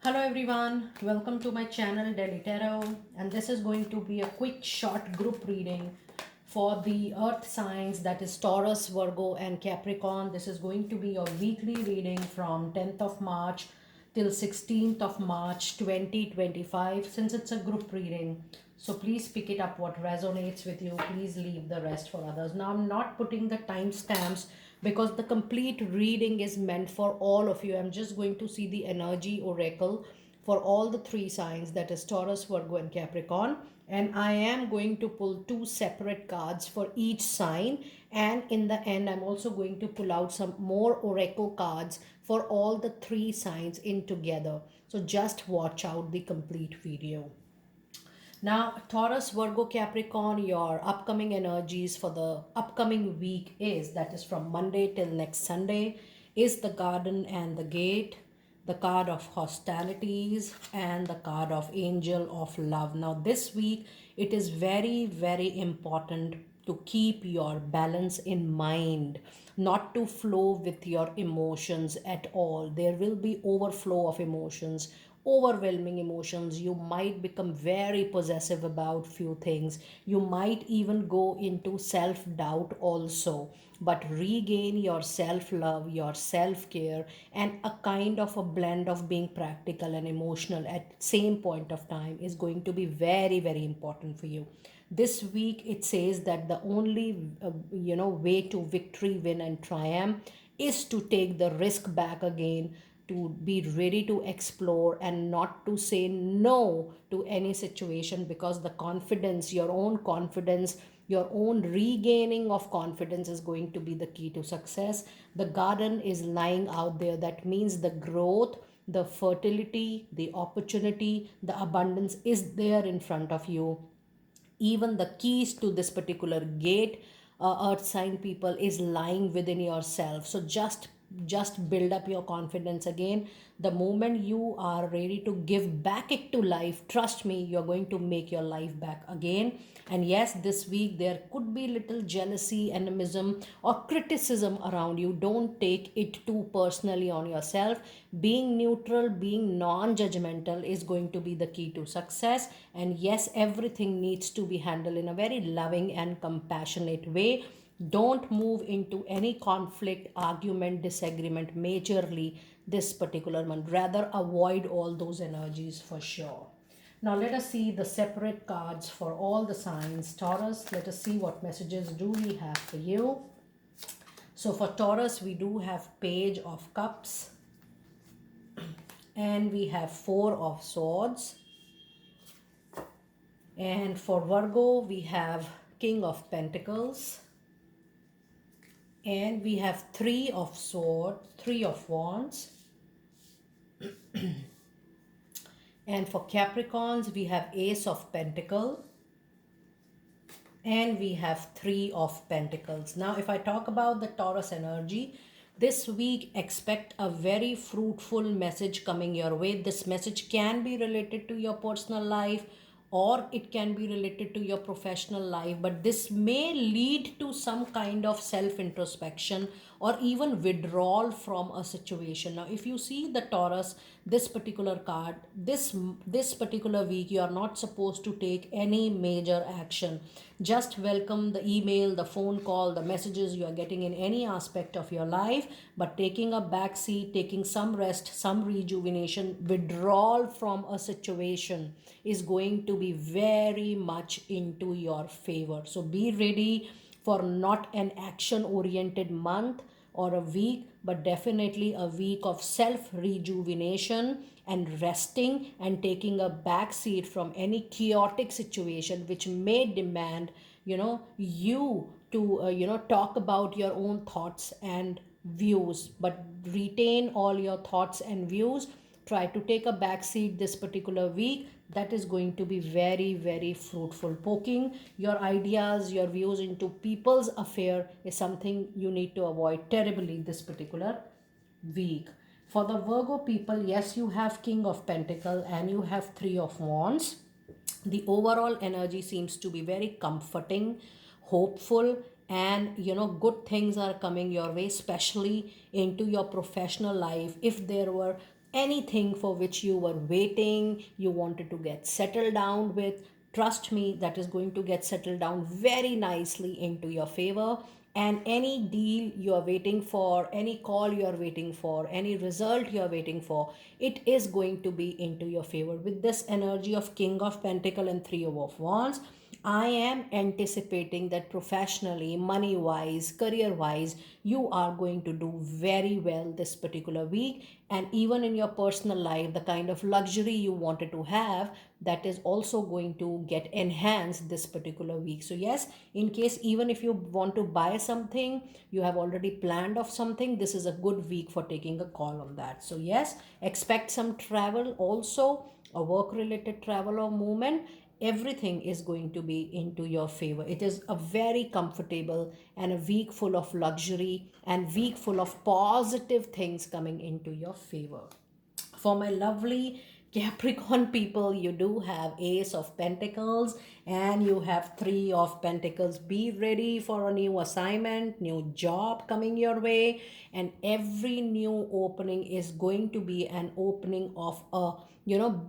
Hello everyone, welcome to my channel Delhi Tarot, and this is going to be a quick short group reading for the earth signs, that is Taurus, Virgo and Capricorn. This is going to be your weekly reading from 10th of March till 16th of March 2025. Since it's a group reading, so please pick it up what resonates with you. Please leave the rest for others. Now I'm not putting the timestamps because the complete reading is meant for all of you. I'm just going to see the energy oracle for all the three signs, that is Taurus, Virgo and Capricorn, and I am going to pull two separate cards for each sign, and in the end I'm also going to pull out some more oracle cards for all the three signs in together. So just watch out the complete video. Now, Taurus, Virgo, Capricorn, your upcoming energies for the upcoming week is, that is from Monday till next Sunday, is the Garden and the Gate, the card of hostilities, and the card of Angel of Love. Now, this week it is very, very important to keep your balance in mind, not to flow with your emotions at all. There will be overflow of emotions, overwhelming emotions. You might become very possessive about few things. You might even go into self doubt also. But regain your self love, your self care, and a kind of a blend of being practical and emotional at same point of time is going to be very, very important for you. This week it says that the only way to victory, win and triumph is to take the risk back again, to be ready to explore and not to say no to any situation, because the confidence, your own confidence, your own regaining of confidence is going to be the key to success. The garden is lying out there. That means the growth, the fertility, the opportunity, the abundance is there in front of you. Even the keys to this particular gate, earth sign people, is lying within yourself. So just build up your confidence again. The moment you are ready to give back it to life, trust me, you're going to make your life back again. And yes, this week there could be little jealousy, animism or criticism around you. Don't take it too personally on yourself. Being neutral, being non-judgmental is going to be the key to success. And yes, everything needs to be handled in a very loving and compassionate way. Don't move into any conflict, argument, disagreement majorly this particular month. Rather avoid all those energies for sure. Now let us see the separate cards for all the signs. Taurus, let us see what messages do we have for you. So for Taurus, we do have Page of Cups, and we have Four of Swords. And for Virgo, we have King of Pentacles, and we have Three of Swords, Three of Wands. And for Capricorns, we have Ace of Pentacle, and we have Three of Pentacles. Now, if I talk about the Taurus energy, this week expect a very fruitful message coming your way. This message can be related to your personal life, or it can be related to your professional life, but this may lead to some kind of self introspection or even withdrawal from a situation. Now if you see the Taurus, this particular card, this particular week you are not supposed to take any major action. Just welcome the email, the phone call, the messages you are getting in any aspect of your life, but taking a back seat, taking some rest, some rejuvenation, withdrawal from a situation is going to be very much into your favor. So be ready for not an action oriented month or a week, but definitely a week of self rejuvenation and resting and taking a back seat from any chaotic situation which may demand you to talk about your own thoughts and views, but retain all your thoughts and views. Try to take a back seat this particular week. That is going to be very, very fruitful. Poking your ideas, your views into people's affair is something you need to avoid terribly this particular week. For the Virgo people, yes, you have King of Pentacle and you have Three of Wands. The overall energy seems to be very comforting, hopeful, and good things are coming your way, especially into your professional life. If there were anything for which you were waiting, you wanted to get settled down with, trust me, that is going to get settled down very nicely into your favor. And any deal you are waiting for, any call you are waiting for, any result you are waiting for, it is going to be into your favor. With this energy of King of Pentacle and Three of Wands, I am anticipating that professionally, money wise, career wise, you are going to do very well this particular week. And even in your personal life, the kind of luxury you wanted to have, that is also going to get enhanced this particular week. So, yes, in case even if you want to buy something, you have already planned of something, this is a good week for taking a call on that. So, yes, expect some travel also, a work related travel or movement. Everything is going to be into your favor. It is a very comfortable and a week full of luxury and week full of positive things coming into your favor. For my lovely Capricorn people, you do have Ace of Pentacles and you have Three of Pentacles. Be ready for a new assignment, new job coming your way, and every new opening is going to be an opening of a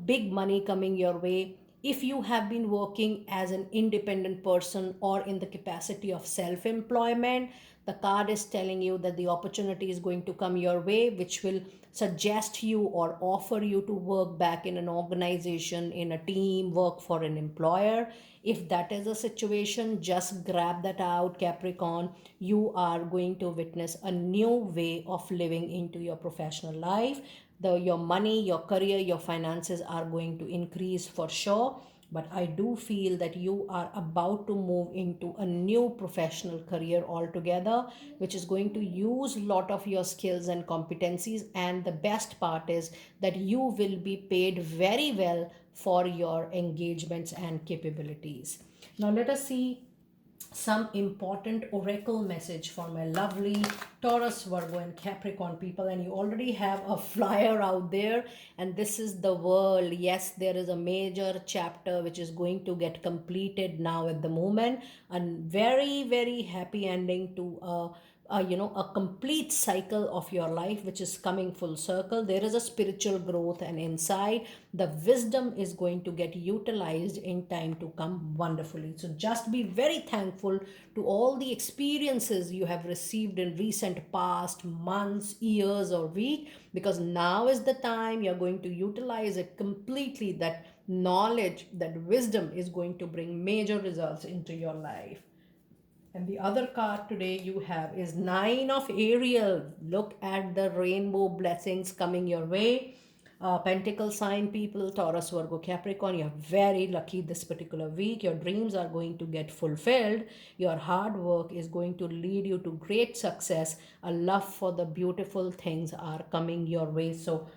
big money coming your way. If you have been working as an independent person or in the capacity of self employment, the card is telling you that the opportunity is going to come your way, which will suggest you or offer you to work back in an organization, in a team, work for an employer. If that is the situation, just grab that out, Capricorn. You are going to witness a new way of living into your professional life. Your money, your career, your finances are going to increase for sure. But I do feel that you are about to move into a new professional career altogether, which is going to use a lot of your skills and competencies. And the best part is that you will be paid very well for your engagements and capabilities. Now let us see some important oracle message for my lovely Taurus, Virgo, and Capricorn people. And you already have a flyer out there, and this is the world. Yes, there is a major chapter which is going to get completed now at the moment, and very, very happy ending to a complete cycle of your life which is coming full circle. There is a spiritual growth and insight. The wisdom is going to get utilized in time to come wonderfully. So just be very thankful to all the experiences you have received in recent past months, years, or week, because now is the time you're going to utilize it completely. That knowledge, that wisdom is going to bring major results into your life. And the other card today you have is Nine of Ariel. Look at the rainbow blessings coming your way. Pentacle sign people, Taurus, Virgo, Capricorn, you're very lucky this particular week. Your dreams are going to get fulfilled. Your hard work is going to lead you to great success. A love for the beautiful things are coming your way. So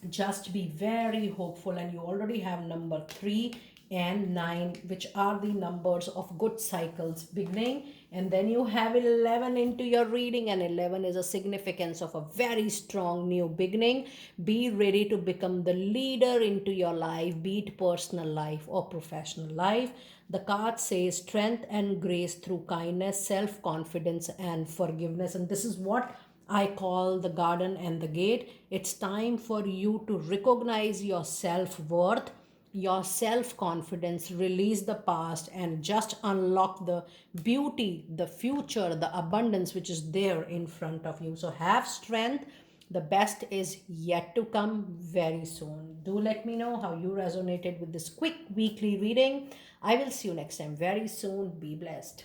just be very hopeful. And you already have number 3 and 9, which are the numbers of good cycles beginning. And then you have 11 into your reading, and 11 is a significance of a very strong new beginning. Be ready to become the leader into your life, be it personal life or professional life. The card says strength and grace through kindness, self-confidence, and forgiveness. And this is what I call the garden and the gate. It's time for you to recognize your self-worth, your self-confidence, release the past, and just unlock the beauty, the future, the abundance which is there in front of you. So have strength. The best is yet to come very soon. Do let me know how you resonated with this quick weekly reading. I will see you next time very soon. Be blessed.